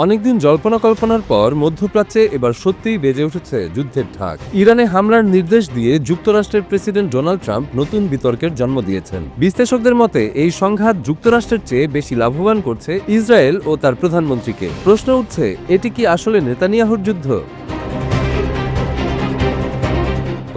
অনেকদিন জল্পনা কল্পনার পর মধ্যপ্রাচ্যে এবার সত্যিই বেজে উঠেছে যুদ্ধের ঢাক। ইরানে হামলার নির্দেশ দিয়ে যুক্তরাষ্ট্রের প্রেসিডেন্ট ডোনাল্ড ট্রাম্প নতুন বিতর্কের জন্ম দিয়েছেন। বিশ্লেষকদের মতে এই সংঘাত যুক্তরাষ্ট্রের চেয়ে বেশি লাভবান করছে ইসরায়েল ও তার প্রধানমন্ত্রীকে। প্রশ্ন উঠছে, এটি কি আসলে নেতানিয়াহুর যুদ্ধ?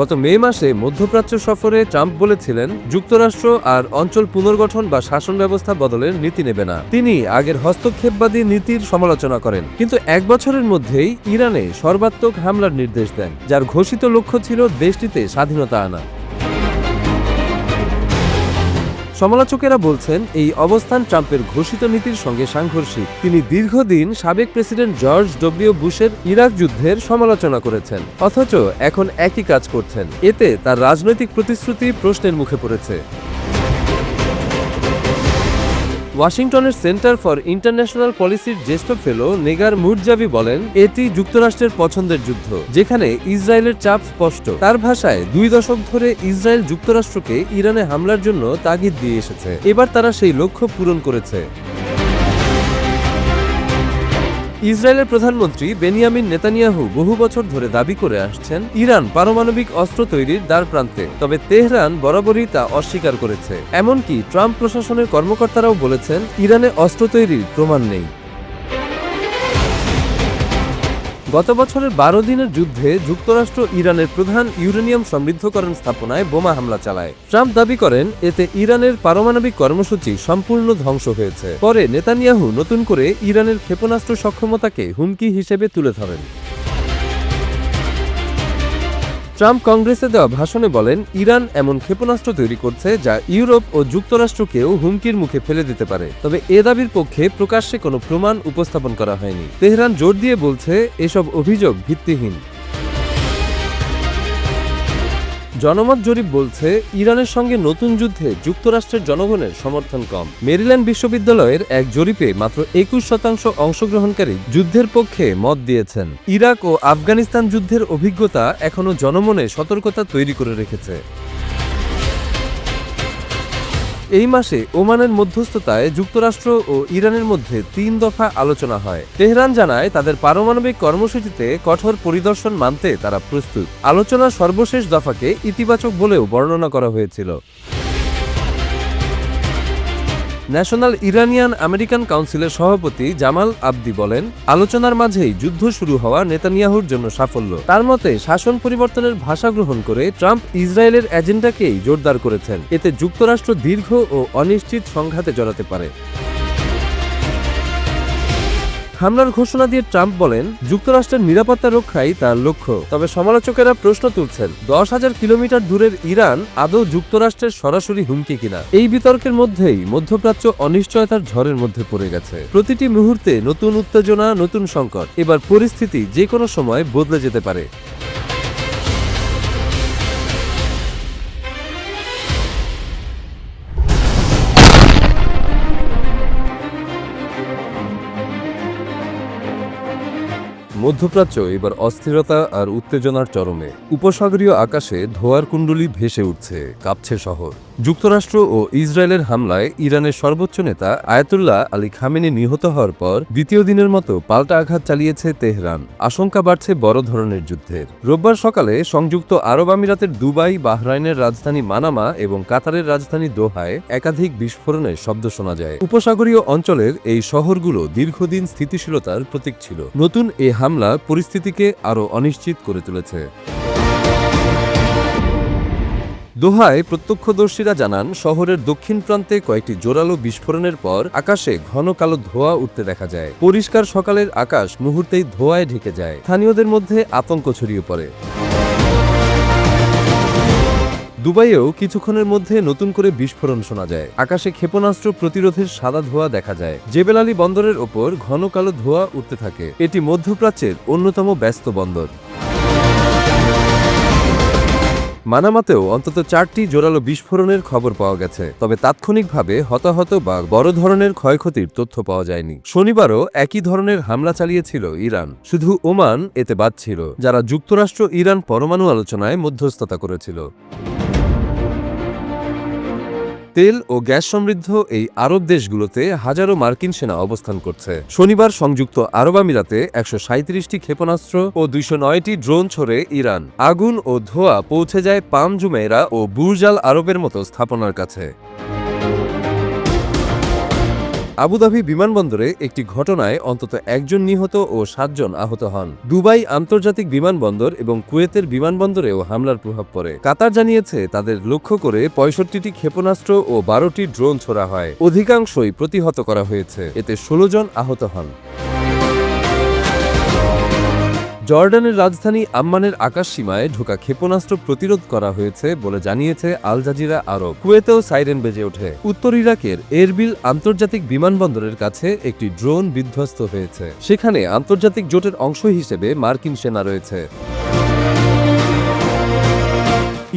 গত মে মাসে মধ্যপ্রাচ্য সফরে ট্রাম্প বলেছিলেন যুক্তরাষ্ট্র আর অঞ্চল পুনর্গঠন বা শাসন ব্যবস্থা বদলের নীতি নেবে না। তিনি আগের হস্তক্ষেপবাদী নীতির সমালোচনা করেন, কিন্তু এক বছরের মধ্যেই ইরানে সর্বাত্মক হামলার নির্দেশ দেন, যার ঘোষিত লক্ষ্য ছিল দেশটিতে স্বাধীনতা আনা। সমালোচকেরা বলছেন এই অবস্থান ট্রাম্পের ঘোষিত নীতির সঙ্গে সাংঘর্ষিক। তিনি দীর্ঘদিন সাবেক প্রেসিডেন্ট জর্জ ডব্লিউ বুশের ইরাক যুদ্ধের সমালোচনা করেছেন, অথচ এখন একই কাজ করছেন। এতে তার রাজনৈতিক প্রতিশ্রুতি প্রশ্নের মুখে পড়েছে। ওয়াশিংটনের সেন্টার ফর ইন্টারন্যাশনাল পলিসির জ্যেষ্ঠ ফেলো নেগার মুরজাভি বলেন, এটি যুক্তরাষ্ট্রের পছন্দের যুদ্ধ, যেখানে ইসরায়েলের চাপ স্পষ্ট। তার ভাষায় 2 দশক ধরে ইসরায়েল যুক্তরাষ্ট্রকে ইরানে হামলার জন্য তাগিদ দিয়ে এসেছে। এবার তারা সেই লক্ষ্য পূরণ করেছে। ইসরায়েলের প্রধানমন্ত্রী বেনিয়ামিন নেতানিয়াহু বহু বছর ধরে দাবি করে আসছেন ইরান পারমাণবিক অস্ত্র তৈরির দ্বারপ্রান্তে, তবে তেহরান বরাবরই তা অস্বীকার করেছে। এমনকি ট্রাম্প প্রশাসনের কর্মকর্তারাও বলেছেন ইরানে অস্ত্র তৈরির প্রমাণ নেই। গত বছরের 12 দিনের যুদ্ধে যুক্তরাষ্ট্র ইরানের প্রধান ইউরেনিয়াম সমৃদ্ধকরণ স্থাপনায় বোমা হামলা চালায়। ট্রাম্প দাবি করেন এতে ইরানের পারমাণবিক কর্মসূচি সম্পূর্ণ ধ্বংস হয়েছে। পরে নেতানিয়াহু নতুন করে ইরানের ক্ষেপণাস্ত্র সক্ষমতাকে হুমকি হিসেবে তুলে ধরেন। ট্রাম্প কংগ্রেসে দেওয়া ভাষণে বলেন, ইরান এমন ক্ষেপণাস্ত্র তৈরি করছে যা ইউরোপ ও যুক্তরাষ্ট্রকেও হুমকির মুখে ফেলে দিতে পারে। তবে এ দাবির পক্ষে প্রকাশ্যে কোনো প্রমাণ উপস্থাপন করা হয়নি। তেহরান জোর দিয়ে বলছে এসব অভিযোগ ভিত্তিহীন। জনমত জরিপ বলছে ইরানের সঙ্গে নতুন যুদ্ধে যুক্তরাষ্ট্রের জনগণের সমর্থন কম। মেরিল্যান্ড বিশ্ববিদ্যালয়ের এক জরিপে মাত্র 21% অংশগ্রহণকারী যুদ্ধের পক্ষে মত দিয়েছেন। ইরাক ও আফগানিস্তান যুদ্ধের অভিজ্ঞতা এখনও জনমনে সতর্কতা তৈরি করে রেখেছে। এই মাসে ওমানের মধ্যস্থতায় যুক্তরাষ্ট্র ও ইরানের মধ্যে 3 দফা আলোচনা হয়। তেহরান জানায় তাদের পারমাণবিক কর্মসূচিতে কঠোর পরিদর্শন মানতে তারা প্রস্তুত। আলোচনার সর্বশেষ দফাকে ইতিবাচক বলেও বর্ণনা করা হয়েছিল। ন্যাশনাল ইরানিয়ান আমেরিকান কাউন্সিলের সভাপতি জামাল আবদি বলেন, আলোচনার মাঝেই যুদ্ধ শুরু হওয়া নেতানিয়াহুর জন্য সাফল্য। তার মতে শাসন পরিবর্তনের ভাষা গ্রহণ করে ট্রাম্প ইসরায়েলের এজেন্ডাকেই জোরদার করেছেন। এতে যুক্তরাষ্ট্র দীর্ঘ ও অনিশ্চিত সংঘাতে জড়াতে পারে। হামলার ঘোষণা দিয়ে ট্রাম্প বলেন, যুক্তরাষ্ট্রের নিরাপত্তা রক্ষাই তার লক্ষ্য। তবে সমালোচকেরা প্রশ্ন তুলছেন, 10,000 কিলোমিটার দূরের ইরান আদৌ যুক্তরাষ্ট্রের সরাসরি হুমকি কিনা। এই বিতর্কের মধ্যেই মধ্যপ্রাচ্য অনিশ্চয়তার ঝড়ের মধ্যে পড়ে গেছে। প্রতিটি মুহূর্তে নতুন উত্তেজনা, নতুন সংকট। এবার পরিস্থিতি যে কোনো সময় বদলে যেতে পারে। মধ্যপ্রাচ্য এবার অস্থিরতা আর উত্তেজনার চরমে। উপসাগরীয় আকাশে ধোঁয়ার কুণ্ডলী ভেসে উঠছে, কাঁপছে শহর। যুক্তরাষ্ট্র ও ইসরায়েলের হামলায় ইরানের সর্বোচ্চ নেতা আয়াতুল্লাহ আলী খামেনি নিহত হওয়ার পর দ্বিতীয় দিনের মতো পাল্টা আঘাত চালিয়েছে তেহরান। আশঙ্কা বাড়ছে বড় ধরনের যুদ্ধের। রোববার সকালে সংযুক্ত আরব আমিরাতের দুবাই, বাহরাইনের রাজধানী মানামা এবং কাতারের রাজধানী দোহায় একাধিক বিস্ফোরণের শব্দ শোনা যায়। উপসাগরীয় অঞ্চলের এই শহরগুলো দীর্ঘদিন স্থিতিশীলতার প্রতীক ছিল। নতুন এই হামলা পরিস্থিতিকে আরও অনিশ্চিত করে তুলেছে। দোহায় প্রত্যক্ষদর্শীরা জানান, শহরের দক্ষিণ প্রান্তে কয়েকটি জোরালো বিস্ফোরণের পর আকাশে ঘন কালো ধোঁয়া উঠতে দেখা যায়। পরিষ্কার সকালের আকাশ মুহূর্তেই ধোঁয়ায় ঢেকে যায়। স্থানীয়দের মধ্যে আতঙ্ক ছড়িয়ে পড়ে। দুবাইয়েও কিছুক্ষণের মধ্যে নতুন করে বিস্ফোরণ শোনা যায়। আকাশে ক্ষেপণাস্ত্র প্রতিরোধের সাদা ধোঁয়া দেখা যায়। জেবেল আলী বন্দরের ওপর ঘন কালো ধোঁয়া উঠতে থাকে। এটি মধ্যপ্রাচ্যের অন্যতম ব্যস্ত বন্দর। মানামাতেও অন্তত 4টি জোরালো বিস্ফোরণের খবর পাওয়া গেছে, তবে তাৎক্ষণিকভাবে হতাহত বা বড় ধরনের ক্ষয়ক্ষতির তথ্য পাওয়া যায়নি। শনিবারও একই ধরনের হামলা চালিয়েছিল ইরান। শুধু ওমান এতে বাদ ছিল, যারা যুক্তরাষ্ট্র ইরান পরমাণু আলোচনায় মধ্যস্থতা করেছিল। তেল ও গ্যাস সমৃদ্ধ এই আরব দেশগুলোতে হাজারো মার্কিন সেনা অবস্থান করছে। শনিবার সংযুক্ত আরব আমিরাতে 137টি ক্ষেপণাস্ত্র ও 209টি ড্রোন ছড়ে ইরান। আগুন ও ধোঁয়া পৌঁছে যায় পাম জুমেইরা ও বুর্জ আল আরবের মতো স্থাপনার কাছে। আবুধাবি বিমানবন্দরে একটি ঘটনায় অন্তত একজন নিহত ও 7 জন আহত হন। দুবাই আন্তর্জাতিক বিমানবন্দর এবং কুয়েতের বিমানবন্দরেও হামলার প্রভাব পড়ে। কাতার জানিয়েছে তাদের লক্ষ্য করে 65টি ক্ষেপণাস্ত্র ও 12টি ড্রোন ছোড়া হয়। অধিকাংশই প্রতিহত করা হয়েছে। এতে 16 জন আহত হন। জর্ডানের রাজধানী আম্মানের আকাশসীমায় ঢোকা ক্ষেপণাস্ত্র প্রতিরোধ করা হয়েছে বলে জানিয়েছে আল জাজিরা আরব। কুয়েতেও সাইরেন বেজে ওঠে। উত্তর ইরাকের এরবিল আন্তর্জাতিক বিমানবন্দরের কাছে একটি ড্রোন বিধ্বস্ত হয়েছে। সেখানে আন্তর্জাতিক জোটের অংশ হিসেবে মার্কিন সেনা রয়েছে।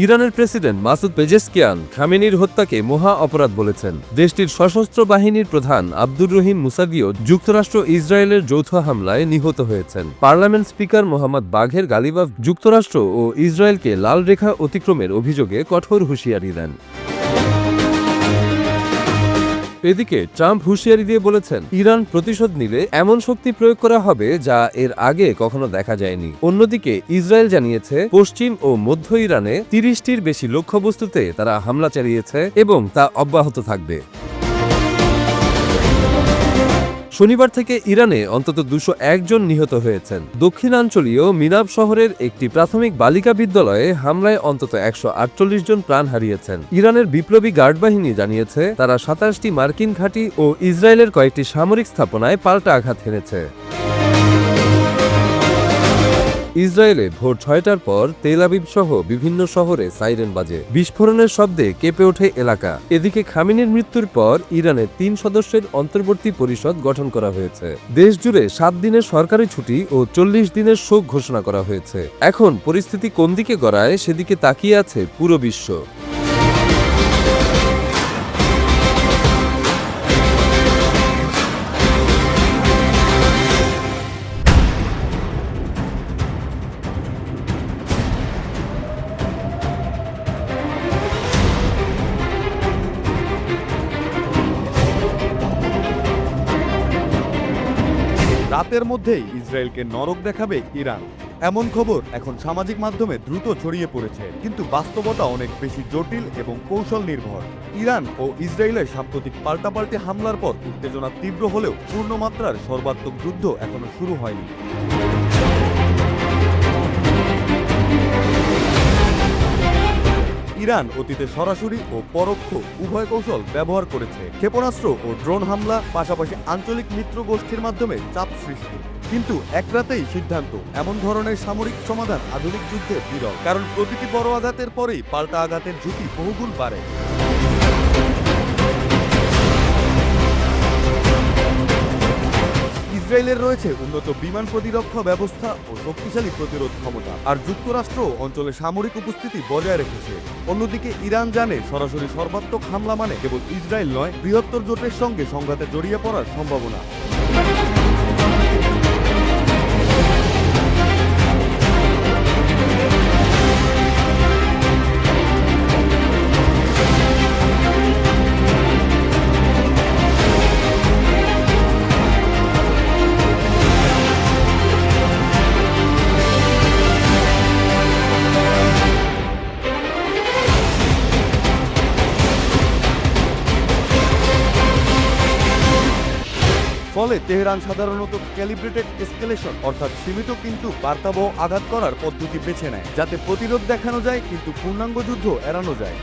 ইরানের প্রেসিডেন্ট মাসুদ পেজেশকিয়ান খামেনির হত্যাকে মহা অপরাধ বলেছেন। দেশটির সশস্ত্র বাহিনীর প্রধান আব্দুর রহিম মুসাভিও যুক্তরাষ্ট্র ইসরায়েলের যৌথ হামলায় নিহত হয়েছেন। পার্লামেন্ট স্পিকার মোহাম্মদ বাঘের গালিবাফ যুক্তরাষ্ট্র ও ইসরায়েলকে লাল রেখা অতিক্রমের অভিযোগে কঠোর হুঁশিয়ারি দেন। এদিকে ট্রাম্প হুঁশিয়ারি দিয়ে বলেছেন, ইরান প্রতিশোধ নিলে এমন শক্তি প্রয়োগ করা হবে যা এর আগে কখনো দেখা যায়নি। অন্যদিকে ইসরায়েল জানিয়েছে পশ্চিম ও মধ্য ইরানে 30টির বেশি লক্ষ্যবস্তুতে তারা হামলা চালিয়েছে এবং তা অব্যাহত থাকবে। শনিবার থেকে ইরানে অন্তত 201 জন নিহত হয়েছেন। দক্ষিণাঞ্চলীয় মিনাব শহরের একটি প্রাথমিক বালিকা বিদ্যালয়ে হামলায় অন্তত 148 জন প্রাণ হারিয়েছেন। ইরানের বিপ্লবী গার্ড বাহিনী জানিয়েছে তারা 27টি মার্কিন ঘাঁটি ও ইসরায়েলের কয়েকটি সামরিক স্থাপনায় পাল্টা আঘাত হেনেছে। ইসরায়েলে ভোর 6টার পর তেল আবিব সহ বিভিন্ন শহরে সাইরেন বাজে। বিস্ফোরণের শব্দে কেঁপে ওঠে এলাকা। এদিকে খামেনির মৃত্যুর পর ইরানে 3 সদস্যের অন্তর্বর্তী পরিষদ গঠন করা হয়েছে। দেশ জুড়ে 7 দিনের সরকারি ছুটি ও 40 দিনের শোক ঘোষণা করা হয়েছে। এখন পরিস্থিতি কোন দিকে গড়ায় সেদিকে তাকিয়ে আছে পুরো বিশ্ব। রাতের মধ্যেই ইসরায়েলকে নরক দেখাবে ইরান, এমন খবর এখন সামাজিক মাধ্যমে দ্রুত ছড়িয়ে পড়েছে। কিন্তু বাস্তবতা অনেক বেশি জটিল এবং কৌশল নির্ভর। ইরান ও ইসরায়েলের সাম্প্রতিক পাল্টাপাল্টি হামলার পর উত্তেজনা তীব্র হলেও পূর্ণমাত্রার সর্বাত্মক যুদ্ধ এখনো শুরু হয়নি। ইরান অতীতে সরাসরি ও পরোক্ষ উভয় কৌশল ব্যবহার করেছে। ক্ষেপণাস্ত্র ও ড্রোন হামলা, পাশাপাশি আঞ্চলিক মিত্র গোষ্ঠীর মাধ্যমে চাপ সৃষ্টি। কিন্তু এক রাতেই সিদ্ধান্ত, এমন ধরনের সামরিক সমাধান আধুনিক যুদ্ধে বিরল। কারণ প্রতিটি বড় আঘাতের পরেই পাল্টা আঘাতের ঝুঁকি বহুগুণ বাড়ে। ইসরায়েলের রয়েছে উন্নত বিমান প্রতিরক্ষা ব্যবস্থা ও শক্তিশালী প্রতিরোধ ক্ষমতা, আর যুক্তরাষ্ট্র অঞ্চলে সামরিক উপস্থিতি বজায় রেখেছে। অন্যদিকে ইরান জানে সরাসরি সর্বাত্মক হামলা মানে কেবল ইসরায়েল নয়, বৃহত্তর জোটের সঙ্গে সংঘাতে জড়িয়ে পড়ার সম্ভাবনা। ফলে তেহরান সাধারণত ক্যালিব্রেটেড এসকেলেশন অর্থাৎ সীমিত কিন্তু বার্তাবহ আঘাত করার পদ্ধতি বেছে নেয়, যাতে প্রতিরোধ দেখানো যায় কিন্তু পূর্ণাঙ্গ যুদ্ধ এড়ানো যায়।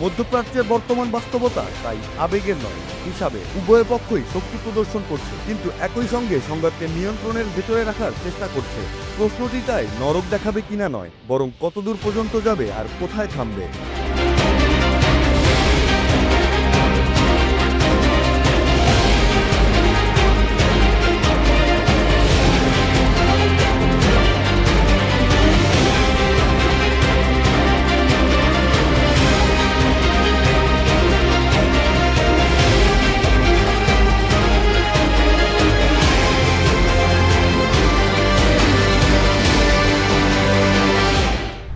মধ্যপ্রাচ্যের বর্তমান বাস্তবতা তাই আবেগের নয়, হিসাবে উভয় পক্ষই শক্তি প্রদর্শন করছে, কিন্তু একই সঙ্গে সংঘাতকে নিয়ন্ত্রণের ভেতরে রাখার চেষ্টা করছে। প্রশ্নটি তাই নরক দেখাবে কিনা নয়, বরং কতদূর পর্যন্ত যাবে আর কোথায় থামবে।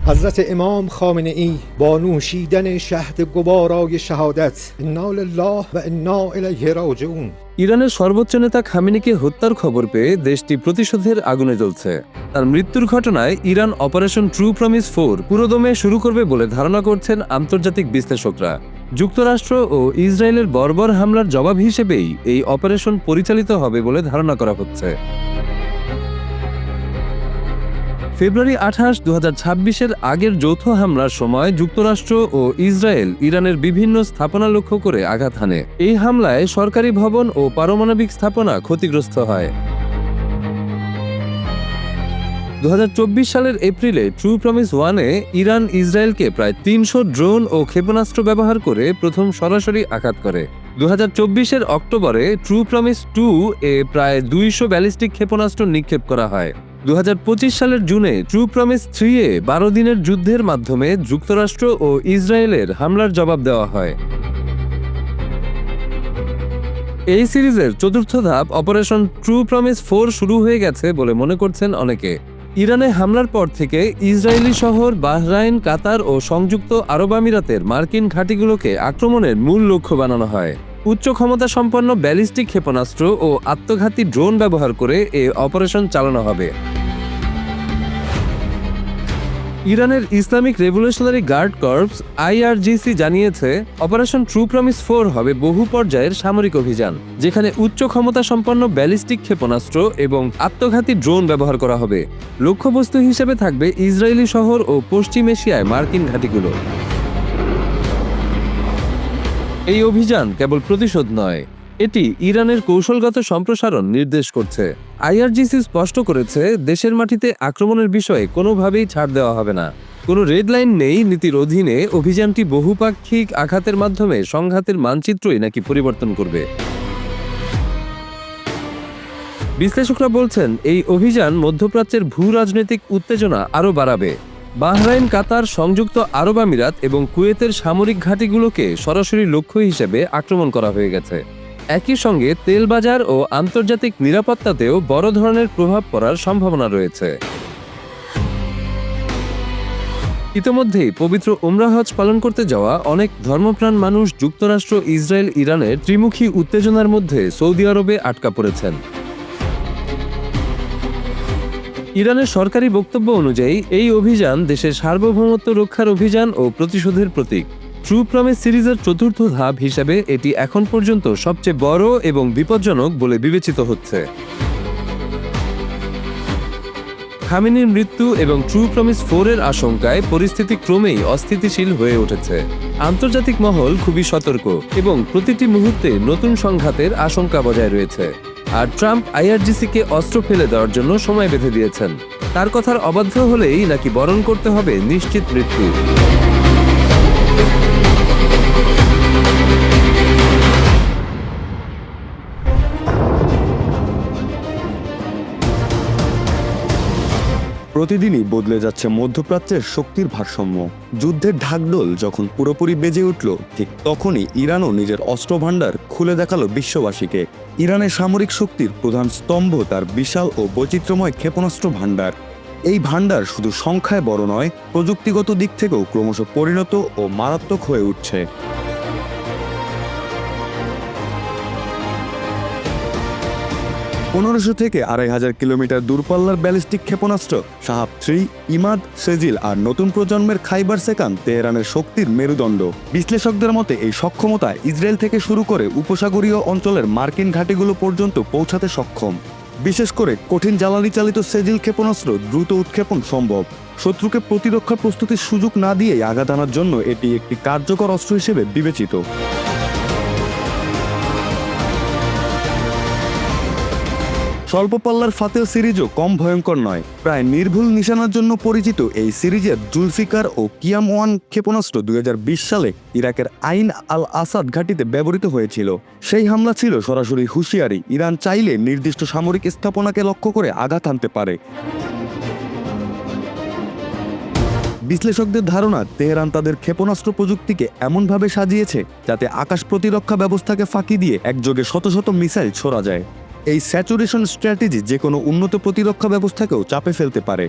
حضرت امام خامنه ای با نوشیدن شهد گوارای شهادت انا لله و انا الیه راجعون ইরানের সর্বোচ্চ নেতা খামেনিকে হত্যার খবর পেয়ে দেশটি প্রতিশোধের আগুনে জ্বলছে। তার মৃত্যুর ঘটনায় ইরান অপারেশন ট্রু প্রমিস 4 পুরোদমে শুরু করবে বলে ধারণা করছেন আন্তর্জাতিক বিশ্লেষকরা। যুক্তরাষ্ট্র ও ইসরায়েলের বর্বর হামলার জবাব হিসেবেই এই অপারেশন পরিচালিত হবে বলে ধারণা করা হচ্ছে। ফেব্রুয়ারি 28, 2026-এর আগের যৌথ হামলার সময় যুক্তরাষ্ট্র ও ইসরায়েল ইরানের বিভিন্ন স্থাপনা লক্ষ্য করে আঘাত হানে। এই হামলায় সরকারি ভবন ও পারমাণবিক স্থাপনা ক্ষতিগ্রস্ত হয়। 2024 সালের এপ্রিলে ট্রু প্রমিস 1-এ ইরান ইসরায়েলকে প্রায় 300 ড্রোন ও ক্ষেপণাস্ত্র ব্যবহার করে প্রথম সরাসরি আঘাত করে। 2024-এর অক্টোবরে ট্রু প্রমিস 2-এ প্রায় 200 ব্যালিস্টিক ক্ষেপণাস্ত্র নিক্ষেপ করা হয়। 2025 সালের জুনে ট্রু প্রমিস 3-এ 12 দিনের যুদ্ধের মাধ্যমে যুক্তরাষ্ট্র ও ইসরায়েলের হামলার জবাব দেওয়া হয়। এই সিরিজের চতুর্থ ধাপ অপারেশন ট্রু প্রমিস 4 শুরু হয়ে গেছে বলে মনে করছেন অনেকে। ইরানে হামলার পর থেকে ইসরায়েলি শহর, বাহরাইন, কাতার ও সংযুক্ত আরব আমিরাতের মার্কিন ঘাঁটিগুলোকে আক্রমণের মূল লক্ষ্য বানানো হয়। উচ্চ ক্ষমতা সম্পন্ন ব্যালিস্টিক ক্ষেপণাস্ত্র ও আত্মঘাতী ড্রোন ব্যবহার করে এই অপারেশন চালানো হবে। ইরানের Islamic revolutionary guard corps IRGC জানিয়েছে অপারেশন ট্রু প্রমিস 4 হবে বহু পর্যায়ের সামরিক অভিযান, যেখানে উচ্চ ক্ষমতা সম্পন্ন ব্যালিস্টিক ক্ষেপণাস্ত্র এবং আত্মঘাতী ড্রোন ব্যবহার করা হবে। লক্ষ্যবস্তু হিসেবে থাকবে ইসরায়েলি শহর ও পশ্চিম এশিয়ায় মার্কিন ঘাঁটিগুলো। এই অভিযান কেবল প্রতিশোধ নয়, এটি ইরানের কৌশলগত সম্প্রসারণ নির্দেশ করছে। IRGC স্পষ্ট করেছে, দেশের মাটিতে আক্রমণের বিষয়ে কোনোভাবেই ছাড় দেওয়া হবে না। কোনো রেড লাইন নেই নীতির অধীনে অভিযানটি বহুপাক্ষিক আঘাতের মাধ্যমে সংঘাতের মানচিত্রই নাকি পরিবর্তন করবে। বিশ্লেষকরা বলছেন, এই অভিযান মধ্যপ্রাচ্যের ভূ রাজনৈতিক উত্তেজনা আরও বাড়াবে। বাহরাইন, কাতার, সংযুক্ত আরব আমিরাত এবং কুয়েতের সামরিক ঘাঁটিগুলোকে সরাসরি লক্ষ্য হিসেবে আক্রমণ করা হয়ে গেছে। একই সঙ্গে তেল বাজার ও আন্তর্জাতিক নিরাপত্তাতেও বড় ধরনের প্রভাব পড়ার সম্ভাবনা রয়েছে। ইতোমধ্যেই পবিত্র উমরা হজ পালন করতে যাওয়া অনেক ধর্মপ্রাণ মানুষ যুক্তরাষ্ট্র, ইসরায়েল, ইরানের ত্রিমুখী উত্তেজনার মধ্যে সৌদি আরবে আটকা পড়েছেন। ইরানের সরকারি বক্তব্য অনুযায়ী এই অভিযান দেশের সার্বভৌমত্ব রক্ষার অভিযান ও প্রতিশোধের প্রতীক। ট্রু প্রমিস সিরিজের চতুর্থ ধাপ হিসাবে এটি এখন পর্যন্ত সবচেয়ে বড় এবং বিপজ্জনক বলে বিবেচিত হচ্ছে। খামেনির মৃত্যু এবং ট্রু প্রমিস 4-এর আশঙ্কায় পরিস্থিতি ক্রমেই অস্থিতিশীল হয়ে উঠেছে। আন্তর্জাতিক মহল খুবই সতর্ক এবং প্রতিটি মুহূর্তে নতুন সংঘাতের আশঙ্কা বজায় রয়েছে। আর ট্রাম্প IRGC-কে অস্ত্র ফেলে দেওয়ার জন্য সময় বেঁধে দিয়েছেন। তার কথার অবাধ্য হলেই নাকি বরণ করতে হবে নিশ্চিত মৃত্যু। প্রতিদিনই বদলে যাচ্ছে মধ্যপ্রাচ্যের শক্তির ভারসাম্য। যুদ্ধের ঢাকঢোল যখন পুরোপুরি বেজে উঠল, ঠিক তখনই ইরানও নিজের অস্ত্র ভাণ্ডার খুলে দেখালো বিশ্ববাসীকে। ইরানের সামরিক শক্তির প্রধান স্তম্ভ তার বিশাল ও বৈচিত্র্যময় ক্ষেপণাস্ত্র ভাণ্ডার। এই ভাণ্ডার শুধু সংখ্যায় বড় নয়, প্রযুক্তিগত দিক থেকেও ক্রমশ পরিণত ও মারাত্মক হয়ে উঠছে। পনেরোশো থেকে 2500 কিলোমিটার দূরপাল্লার ব্যালিস্টিক ক্ষেপণাস্ত্র শাহাব 3, ইমাদ, সেজিল আর নতুন প্রজন্মের খাইবার সেকান তেহরানের শক্তির মেরুদণ্ড। বিশ্লেষকদের মতে এই সক্ষমতা ইসরায়েল থেকে শুরু করে উপসাগরীয় অঞ্চলের মার্কিন ঘাঁটিগুলো পর্যন্ত পৌঁছাতে সক্ষম। বিশেষ করে কঠিন জ্বালানি চালিত সেজিল ক্ষেপণাস্ত্র দ্রুত উৎক্ষেপণ সম্ভব। শত্রুকে প্রতিরক্ষার প্রস্তুতির সুযোগ না দিয়েই আঘাত আনার জন্য এটি একটি কার্যকর অস্ত্র হিসেবে বিবেচিত। স্বল্প পাল্লার ফাতেহ সিরিজও কম ভয়ঙ্কর নয়। প্রায় নির্ভুল নিশানার জন্য পরিচিত এই সিরিজের জুলফিকার ও কিয়াম 1 ক্ষেপণাস্ত্র 2020 সালে ইরাকের আইন আল আসাদ ঘাঁটিতে ব্যবহৃত হয়েছিল। সেই হামলা ছিল সরাসরি হুঁশিয়ারি, ইরান চাইলে নির্দিষ্ট সামরিক স্থাপনাকে লক্ষ্য করে আঘাত হানতে পারে। বিশ্লেষকদের ধারণা, তেহরান তাদের ক্ষেপণাস্ত্র প্রযুক্তিকে এমনভাবে সাজিয়েছে যাতে আকাশ প্রতিরক্ষা ব্যবস্থাকে ফাঁকি দিয়ে একযোগে শত শত মিসাইল ছোড়া যায়। এই স্যাচুরেশন স্ট্র্যাটেজি যে কোনো উন্নত প্রতিরক্ষা ব্যবস্থাকেও চাপে ফেলতে পারে।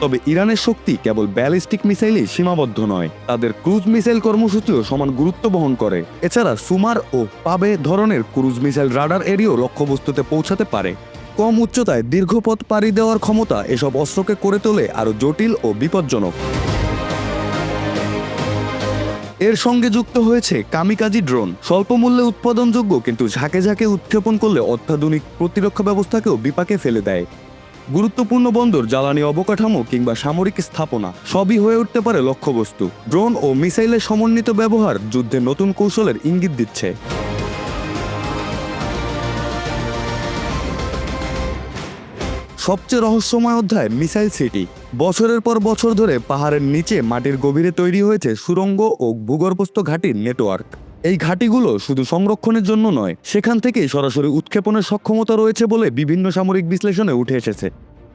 তবে ইরানের শক্তি কেবল ব্যালিস্টিক মিসাইলেই সীমাবদ্ধ নয়, তাদের ক্রুজ মিসাইল কর্মসূচিও সমান গুরুত্ব বহন করে। এছাড়া সুমার ও পাবে ধরনের ক্রুজ মিসাইল রাডার এরিয়াও লক্ষ্যবস্তুতে পৌঁছাতে পারে। কম উচ্চতায় দীর্ঘ পথ পাড়ি দেওয়ার ক্ষমতা এসব অস্ত্রকে করে তোলে আরও জটিল ও বিপজ্জনক। এর সঙ্গে যুক্ত হয়েছে কামিকাজি ড্রোন, স্বল্প মূল্যে উৎপাদনযোগ্য কিন্তু ঝাঁকে ঝাঁকে উৎক্ষেপণ করলে অত্যাধুনিক প্রতিরক্ষা ব্যবস্থাকেও বিপাকে ফেলে দেয়। গুরুত্বপূর্ণ বন্দর, জ্বালানি অবকাঠামো কিংবা সামরিক স্থাপনা সবই হয়ে উঠতে পারে লক্ষ্যবস্তু। ড্রোন ও মিসাইলের সমন্বিত ব্যবহার যুদ্ধে নতুন কৌশলের ইঙ্গিত দিচ্ছে। সবচেয়ে রহস্যময় অধ্যায় মিসাইল সিটি। বছরের পর বছর ধরে পাহাড়ের নিচে মাটির গভীরে তৈরি হয়েছে সুড়ঙ্গ ও ভূগর্ভস্থ ঘাঁটির নেটওয়ার্ক। এই ঘাঁটিগুলো শুধু সংরক্ষণের জন্য নয়, সেখান থেকেই সরাসরি উৎক্ষেপণের সক্ষমতা রয়েছে বলে বিভিন্ন সামরিক বিশ্লেষণে উঠে এসেছে।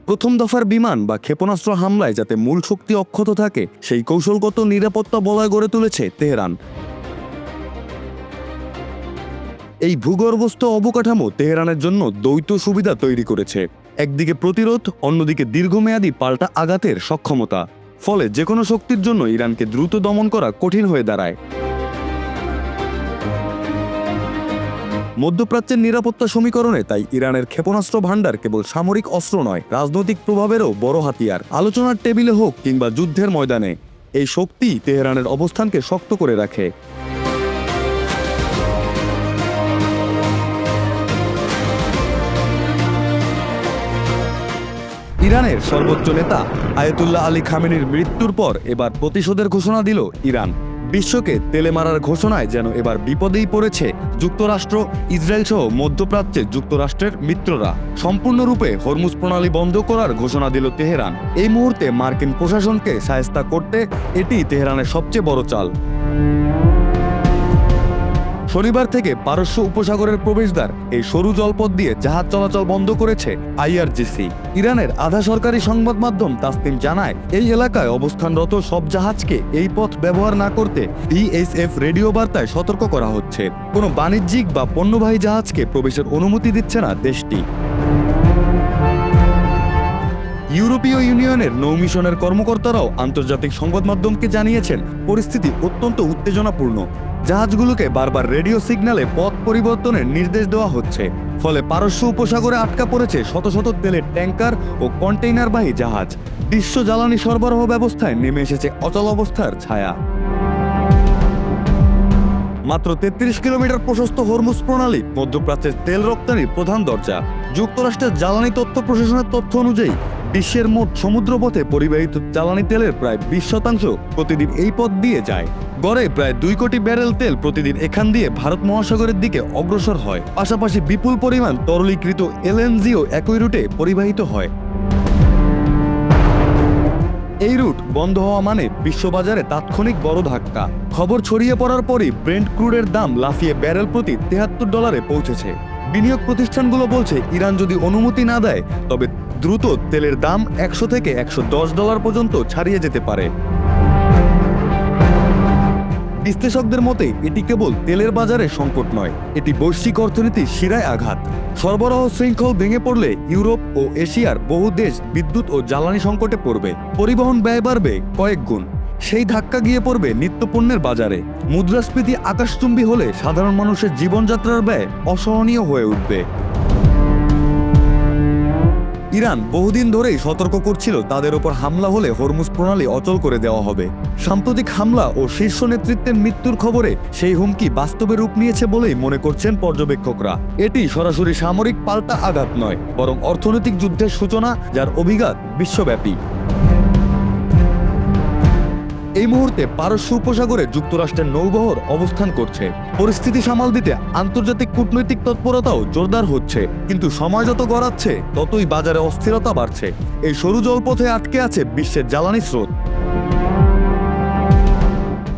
প্রথম দফার বিমান বা ক্ষেপণাস্ত্র হামলায় যাতে মূল শক্তি অক্ষত থাকে, সেই কৌশলগত নিরাপত্তা বলয় গড়ে তুলেছে তেহরান। এই ভূগর্ভস্থ অবকাঠামো তেহরানের জন্য দ্বৈত সুবিধা তৈরি করেছে। একদিকে প্রতিরোধ, অন্যদিকে দীর্ঘমেয়াদী পাল্টা আঘাতের সক্ষমতা। ফলে যে কোনো শক্তির জন্য ইরানকে দ্রুত দমন করা কঠিন হয়ে দাঁড়ায়। মধ্যপ্রাচ্যের নিরাপত্তা সমীকরণে তাই ইরানের ক্ষেপণাস্ত্র ভাণ্ডার কেবল সামরিক অস্ত্র নয়, রাজনৈতিক প্রভাবেরও বড় হাতিয়ার। আলোচনার টেবিলে হোক কিংবা যুদ্ধের ময়দানে, এই শক্তি তেহরানের অবস্থানকে শক্ত করে রাখে। ইরানের সর্বোচ্চ নেতা আয়াতুল্লাহ আলী খামেনির মৃত্যুর পর এবার প্রতিশোধের ঘোষণা দিল ইরান। বিশ্বকে তেলে মারার ঘোষণায় যেন এবার বিপদেই পড়েছে যুক্তরাষ্ট্র, ইসরায়েল সহ মধ্যপ্রাচ্যে যুক্তরাষ্ট্রের মিত্ররা। সম্পূর্ণরূপে হরমুজ প্রণালী বন্ধ করার ঘোষণা দিল তেহরান। এই মুহূর্তে মার্কিন প্রশাসনকে শায়েস্তা করতে এটি তেহরানের সবচেয়ে বড় চাল। শনিবার থেকে পারস্য উপসাগরের প্রবেশদ্বার এই সরু জলপথ দিয়ে জাহাজ চলাচল বন্ধ করেছে IRGC। ইরানের আধা সরকারি সংবাদ মাধ্যম তাসনিম জানায়, এই এলাকায় অবস্থানরত সব জাহাজকে এই পথ ব্যবহার না করতে DHF রেডিও বার্তায় সতর্ক করা হচ্ছে। কোনো বাণিজ্যিক বা পণ্যবাহী জাহাজকে প্রবেশের অনুমতি দিচ্ছে না দেশটি। ইউরোপীয় ইউনিয়নের নৌ মিশনের কর্মকর্তারাও আন্তর্জাতিক সংবাদ মাধ্যমকে জানিয়েছেন, পরিস্থিতি অত্যন্ত উত্তেজনাপূর্ণ। জাহাজগুলোকে বারবার রেডিও সিগন্যালে পথ পরিবর্তনের নির্দেশ দেওয়া হচ্ছে। ফলে পারস্য উপসাগরে আটকা পড়েছে শত শত তেলের ট্যাঙ্কার ও কন্টেইনারবাহী জাহাজ। বিশ্ব জ্বালানি সরবরাহ ব্যবস্থায় নেমে এসেছে অচলাবস্থার ছায়া। মাত্র 33 কিলোমিটার প্রশস্ত হরমুজ প্রণালী মধ্যপ্রাচ্যের তেল রপ্তানির প্রধান দরজা। যুক্তরাষ্ট্রের জ্বালানি তথ্য প্রশাসনের তথ্য অনুযায়ী বিশ্বের মোট সমুদ্রপথে পরিবাহিত জ্বালানি তেলের প্রায় 20% প্রতিদিন এই পথ দিয়ে যায়। গড়ে প্রায় 2 কোটি ব্যারেল তেল প্রতিদিন এখান দিয়ে ভারত মহাসাগরের দিকে অগ্রসর হয়। পাশাপাশি বিপুল পরিমাণ তরলীকৃত LNGও একই রুটে পরিবাহিত হয়। এই রুট বন্ধ হওয়া মানে বিশ্ববাজারে তাৎক্ষণিক বড় ধাক্কা। খবর ছড়িয়ে পড়ার পরই ব্রেন্ট ক্রুডের দাম লাফিয়ে ব্যারেল প্রতি $73 পৌঁছেছে। বিনিয়োগ প্রতিষ্ঠানগুলো বলছে, ইরান যদি অনুমতি না দেয় তবে দ্রুত তেলের দাম $100 থেকে $110 পর্যন্ত ছাড়িয়ে যেতে পারে। বিশ্লেষকদের মতে এটি কেবল তেলের বাজারে সংকট নয়, এটি বৈশ্বিক অর্থনীতির শিরায় আঘাত। সরবরাহ শৃঙ্খল ভেঙে পড়লে ইউরোপ ও এশিয়ার বহু দেশ বিদ্যুৎ ও জ্বালানি সংকটে পড়বে। পরিবহন ব্যয় বাড়বে কয়েক গুণ। সেই ধাক্কা গিয়ে পড়বে নিত্যপণ্যের বাজারে। মুদ্রাস্ফীতি আকাশচুম্বী হলে সাধারণ মানুষের জীবনযাত্রার ব্যয় অসহনীয় হয়ে উঠবে। ইরান বহুদিন ধরেই সতর্ক করছিল, তাদের ওপর হামলা হলে হরমুজ প্রণালী অচল করে দেওয়া হবে। সাম্প্রতিক হামলা ও শীর্ষ নেতৃত্বের মৃত্যুর খবরে সেই হুমকি বাস্তবে রূপ নিয়েছে বলেই মনে করছেন পর্যবেক্ষকরা। এটি সরাসরি সামরিক পাল্টা আঘাত নয়, বরং অর্থনৈতিক যুদ্ধের সূচনা, যার অভিঘাত বিশ্বব্যাপী। এই মুহূর্তে পারস্য উপসাগরে যুক্তরাষ্ট্রের নৌবহর অবস্থান করছে। পরিস্থিতি সামাল দিতে আন্তর্জাতিক কূটনৈতিক তৎপরতাও জোরদার হচ্ছে। কিন্তু সময় যত গড়াচ্ছে ততই বাজারে অস্থিরতা বাড়ছে। এই সরু জলপথে আটকে আছে বিশ্বের জ্বালানি স্রোত।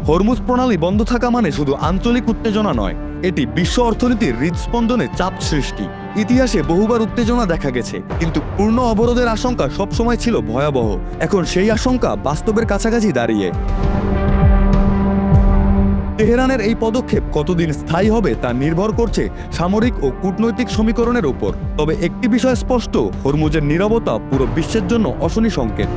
হরমুজ প্রণালী বন্ধ থাকা মানে শুধু আঞ্চলিক উত্তেজনা নয়, এটি বিশ্ব অর্থনীতির হৃদস্পন্দনে চাপ সৃষ্টি। ইতিহাসে বহুবার উত্তেজনা দেখা গেছে, কিন্তু পূর্ণ অবরোধের আশঙ্কা সবসময় ছিল ভয়াবহ। এখন সেই আশঙ্কা বাস্তবের কাছাকাছি দাঁড়িয়ে। তেহরানের এই পদক্ষেপ কতদিন স্থায়ী হবে তা নির্ভর করছে সামরিক ও কূটনৈতিক সমীকরণের উপর। তবে একটি বিষয় স্পষ্ট, হরমুজের নীরবতা পুরো বিশ্বের জন্য অশনি সংকেত।